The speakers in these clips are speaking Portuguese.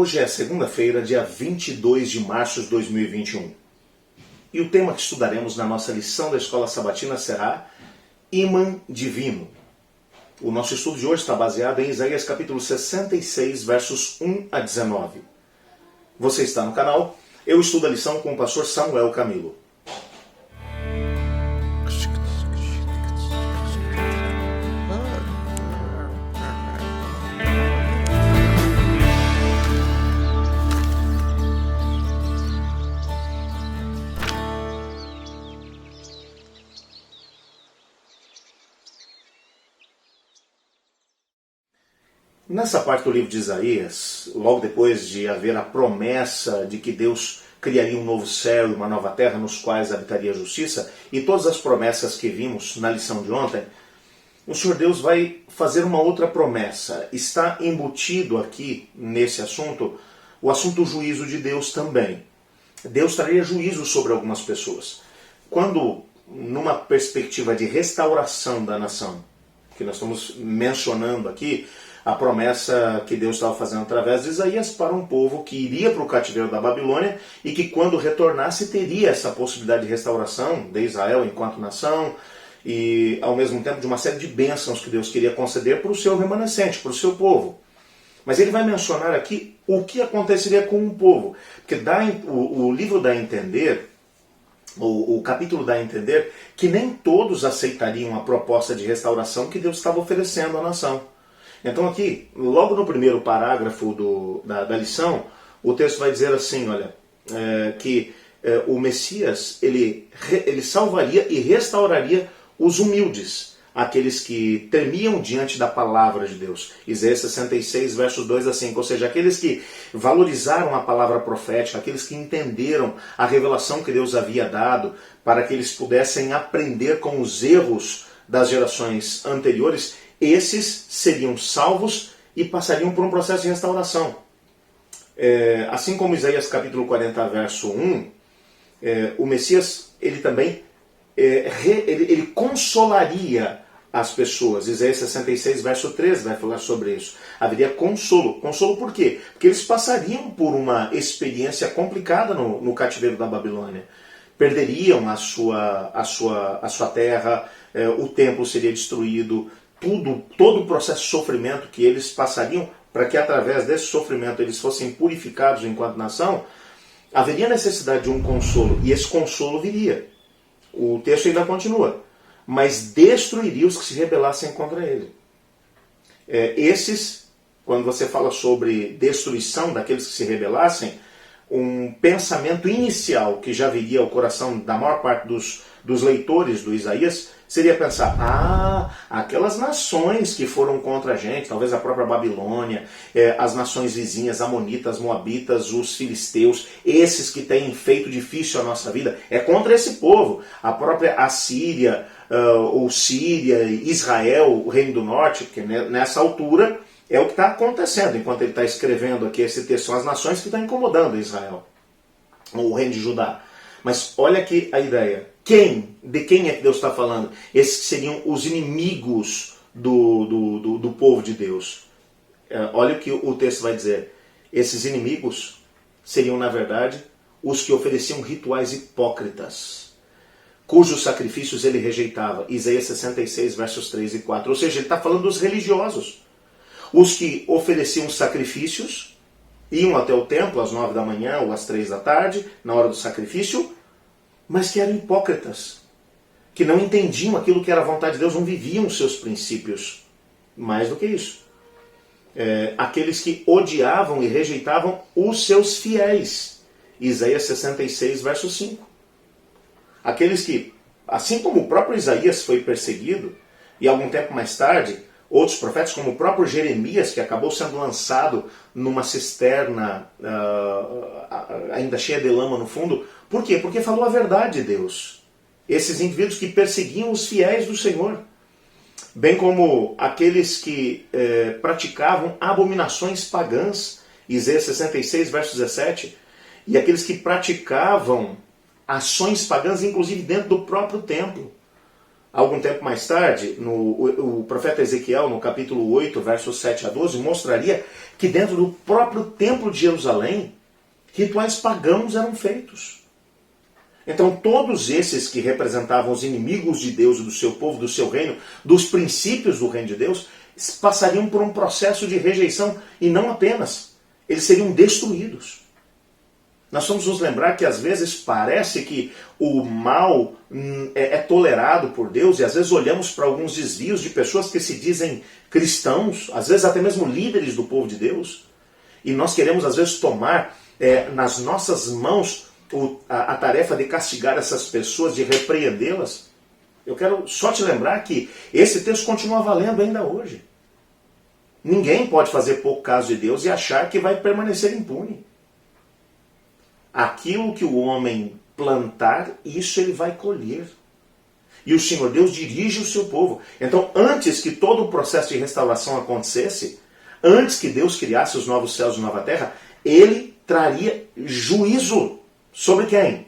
Hoje é segunda-feira, dia 22 de março de 2021. E o tema que estudaremos na nossa lição da Escola Sabatina será Ímã Divino. O nosso estudo de hoje está baseado em Isaías capítulo 66, versos 1 a 19. Você está no canal, eu estudo a lição com o pastor Samuel Camilo. Nessa parte do livro de Isaías, logo depois de haver a promessa de que Deus criaria um novo céu e uma nova terra nos quais habitaria a justiça, e todas as promessas que vimos na lição de ontem, o Senhor Deus vai fazer uma outra promessa. Está embutido aqui nesse assunto o assunto do juízo de Deus também. Deus traria juízo sobre algumas pessoas. Quando, numa perspectiva de restauração da nação, que nós estamos mencionando aqui, a promessa que Deus estava fazendo através de Isaías para um povo que iria para o cativeiro da Babilônia e que quando retornasse teria essa possibilidade de restauração de Israel enquanto nação e ao mesmo tempo de uma série de bênçãos que Deus queria conceder para o seu remanescente, para o seu povo. Mas ele vai mencionar aqui o que aconteceria com o povo, porque o livro dá a entender, o capítulo dá a entender que nem todos aceitariam a proposta de restauração que Deus estava oferecendo à nação. Então aqui, logo no primeiro parágrafo da lição, o texto vai dizer assim, olha, que o Messias, ele salvaria e restauraria os humildes, aqueles que tremiam diante da palavra de Deus. Isaías 66, versos 2 a 5, ou seja, aqueles que valorizaram a palavra profética, aqueles que entenderam a revelação que Deus havia dado, para que eles pudessem aprender com os erros das gerações anteriores. Esses seriam salvos e passariam por um processo de restauração. Assim como Isaías capítulo 40, verso 1, o Messias ele também ele consolaria as pessoas. Isaías 66, verso 3 vai falar sobre isso. Haveria consolo. Consolo por quê? Porque eles passariam por uma experiência complicada no cativeiro da Babilônia. Perderiam a sua terra, o templo seria destruído, todo o processo de sofrimento que eles passariam, para que através desse sofrimento eles fossem purificados enquanto nação, haveria necessidade de um consolo, e esse consolo viria. O texto ainda continua, mas destruiria os que se rebelassem contra ele. Quando você fala sobre destruição daqueles que se rebelassem, um pensamento inicial que já viria ao coração da maior parte dos leitores do Isaías seria pensar, aquelas nações que foram contra a gente, talvez a própria Babilônia, as nações vizinhas, amonitas, moabitas, os filisteus, esses que têm feito difícil a nossa vida, é contra esse povo. A própria Assíria, ou Síria, Israel, o Reino do Norte, que nessa altura é o que está acontecendo, enquanto ele está escrevendo aqui esse texto, são as nações que estão incomodando Israel, o reino de Judá. Mas olha aqui a ideia. De quem é que Deus está falando? Esses seriam os inimigos do povo de Deus. Olha o que o texto vai dizer. Esses inimigos seriam, na verdade, os que ofereciam rituais hipócritas, cujos sacrifícios ele rejeitava. Isaías 66, versos 3 e 4. Ou seja, ele está falando dos religiosos. Os que ofereciam sacrifícios, iam até o templo às 9 da manhã ou às 3 da tarde, na hora do sacrifício, mas que eram hipócritas, que não entendiam aquilo que era a vontade de Deus, não viviam os seus princípios. Mais do que isso. Aqueles que odiavam e rejeitavam os seus fiéis. Isaías 66, verso 5. Aqueles que, assim como o próprio Isaías foi perseguido, e algum tempo mais tarde, outros profetas, como o próprio Jeremias, que acabou sendo lançado numa cisterna ainda cheia de lama no fundo. Por quê? Porque falou a verdade de Deus. Esses indivíduos que perseguiam os fiéis do Senhor. Bem como aqueles que praticavam abominações pagãs. Isaías 66, verso 17. E aqueles que praticavam ações pagãs, inclusive dentro do próprio templo. Algum tempo mais tarde, o profeta Ezequiel, no capítulo 8, versos 7 a 12, mostraria que dentro do próprio templo de Jerusalém, rituais pagãos eram feitos. Então todos esses que representavam os inimigos de Deus e do seu povo, do seu reino, dos princípios do reino de Deus, passariam por um processo de rejeição, e não apenas, eles seriam destruídos. Nós vamos nos lembrar que às vezes parece que o mal é tolerado por Deus, e às vezes olhamos para alguns desvios de pessoas que se dizem cristãos, às vezes até mesmo líderes do povo de Deus, e nós queremos às vezes tomar nas nossas mãos a tarefa de castigar essas pessoas, de repreendê-las. Eu quero só te lembrar que esse texto continua valendo ainda hoje. Ninguém pode fazer pouco caso de Deus e achar que vai permanecer impune. Aquilo que o homem plantar, isso ele vai colher. E o Senhor Deus dirige o seu povo. Então, antes que todo o processo de restauração acontecesse, antes que Deus criasse os novos céus e nova terra, ele traria juízo sobre quem?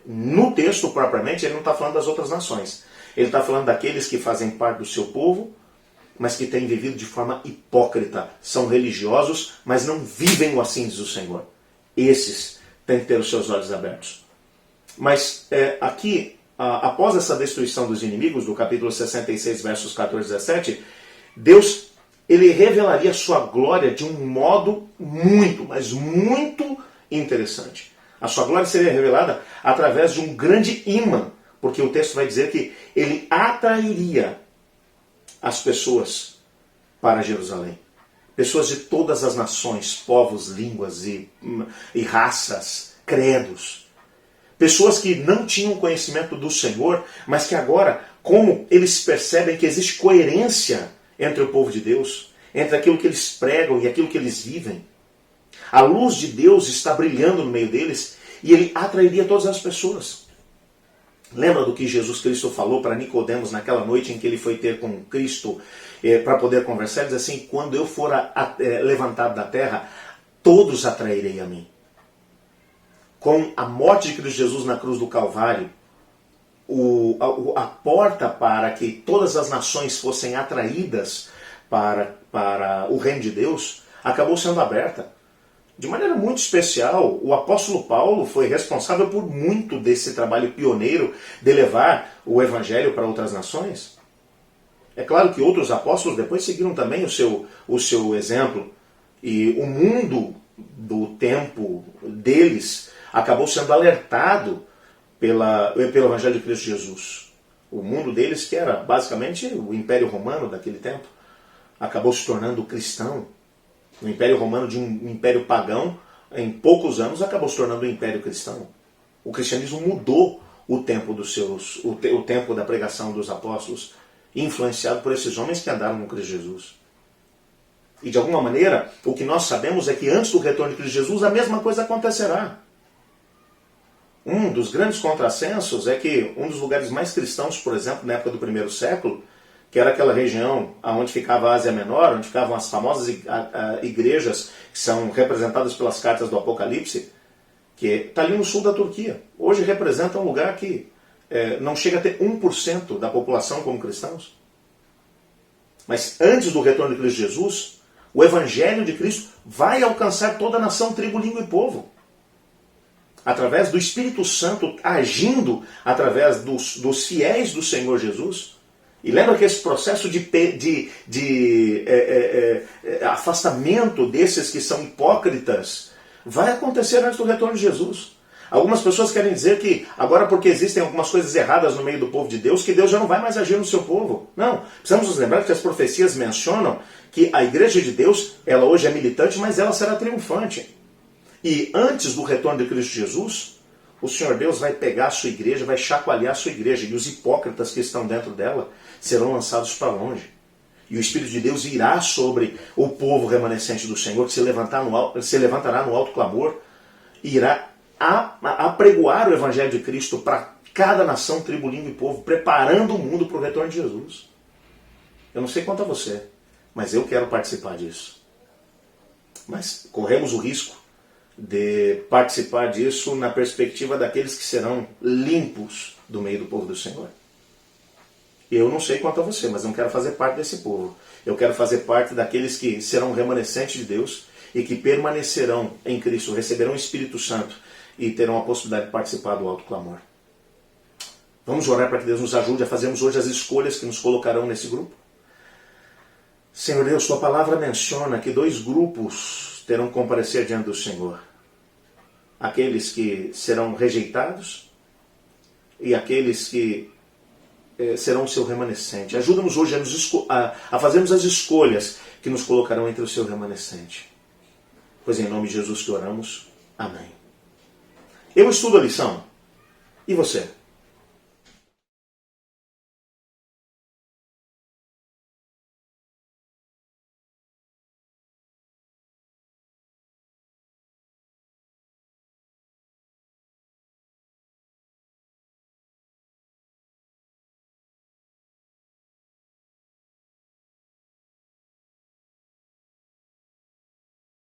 No texto, propriamente, ele não está falando das outras nações. Ele está falando daqueles que fazem parte do seu povo, mas que têm vivido de forma hipócrita. São religiosos, mas não vivem o assim diz o Senhor. Esses têm que ter os seus olhos abertos. Mas aqui, após essa destruição dos inimigos, do capítulo 66, versos 14 e 17, Deus ele revelaria sua glória de um modo muito, mas muito interessante. A sua glória seria revelada através de um grande imã, porque o texto vai dizer que ele atrairia as pessoas para Jerusalém. Pessoas de todas as nações, povos, línguas e raças, credos. Pessoas que não tinham conhecimento do Senhor, mas que agora, como eles percebem que existe coerência entre o povo de Deus, entre aquilo que eles pregam e aquilo que eles vivem, a luz de Deus está brilhando no meio deles e ele atrairia todas as pessoas. Lembra do que Jesus Cristo falou para Nicodemos naquela noite em que ele foi ter com Cristo para poder conversar? Ele diz assim: quando eu for levantado da terra, todos atrairei a mim. Com a morte de Cristo Jesus na cruz do Calvário, a porta para que todas as nações fossem atraídas para o reino de Deus acabou sendo aberta. De maneira muito especial, o apóstolo Paulo foi responsável por muito desse trabalho pioneiro de levar o evangelho para outras nações. É claro que outros apóstolos depois seguiram também o seu exemplo. E o mundo do tempo deles acabou sendo alertado pelo evangelho de Cristo Jesus. O mundo deles, que era basicamente o Império Romano daquele tempo, acabou se tornando cristão. O Império Romano, de um império pagão, em poucos anos acabou se tornando um império cristão. O cristianismo mudou o tempo o tempo da pregação dos apóstolos, influenciado por esses homens que andaram com Cristo Jesus. E de alguma maneira, o que nós sabemos é que antes do retorno de Cristo Jesus, a mesma coisa acontecerá. Um dos grandes contrassensos é que um dos lugares mais cristãos, por exemplo, na época do primeiro século, que era aquela região onde ficava a Ásia Menor, onde ficavam as famosas igrejas que são representadas pelas cartas do Apocalipse, que está ali no sul da Turquia. Hoje representa um lugar que não chega a ter 1% da população como cristãos. Mas antes do retorno de Cristo Jesus, o Evangelho de Cristo vai alcançar toda a nação, tribo, língua e povo. Através do Espírito Santo agindo através dos fiéis do Senhor Jesus. E lembra que esse processo de afastamento desses que são hipócritas vai acontecer antes do retorno de Jesus. Algumas pessoas querem dizer que agora porque existem algumas coisas erradas no meio do povo de Deus, que Deus já não vai mais agir no seu povo. Não, precisamos nos lembrar que as profecias mencionam que a igreja de Deus, ela hoje é militante, mas ela será triunfante. E antes do retorno de Cristo Jesus, o Senhor Deus vai pegar a sua igreja, vai chacoalhar a sua igreja, e os hipócritas que estão dentro dela serão lançados para longe. E o Espírito de Deus virá sobre o povo remanescente do Senhor, que se levantará no alto clamor, e irá apregoar o Evangelho de Cristo para cada nação, tribo, língua e povo, preparando o mundo para o retorno de Jesus. Eu não sei quanto a você, mas eu quero participar disso. Mas corremos o risco de participar disso na perspectiva daqueles que serão limpos do meio do povo do Senhor. Eu não sei quanto a você, mas não quero fazer parte desse povo. Eu quero fazer parte daqueles que serão remanescentes de Deus e que permanecerão em Cristo, receberão o Espírito Santo e terão a possibilidade de participar do alto clamor. Vamos orar para que Deus nos ajude a fazermos hoje as escolhas que nos colocarão nesse grupo? Senhor Deus, tua palavra menciona que 2 grupos terão que comparecer diante do Senhor. Aqueles que serão rejeitados e aqueles que serão o seu remanescente. Ajuda-nos hoje a fazermos as escolhas que nos colocarão entre o seu remanescente. Pois em nome de Jesus que oramos. Amém. Eu estudo a lição. E você?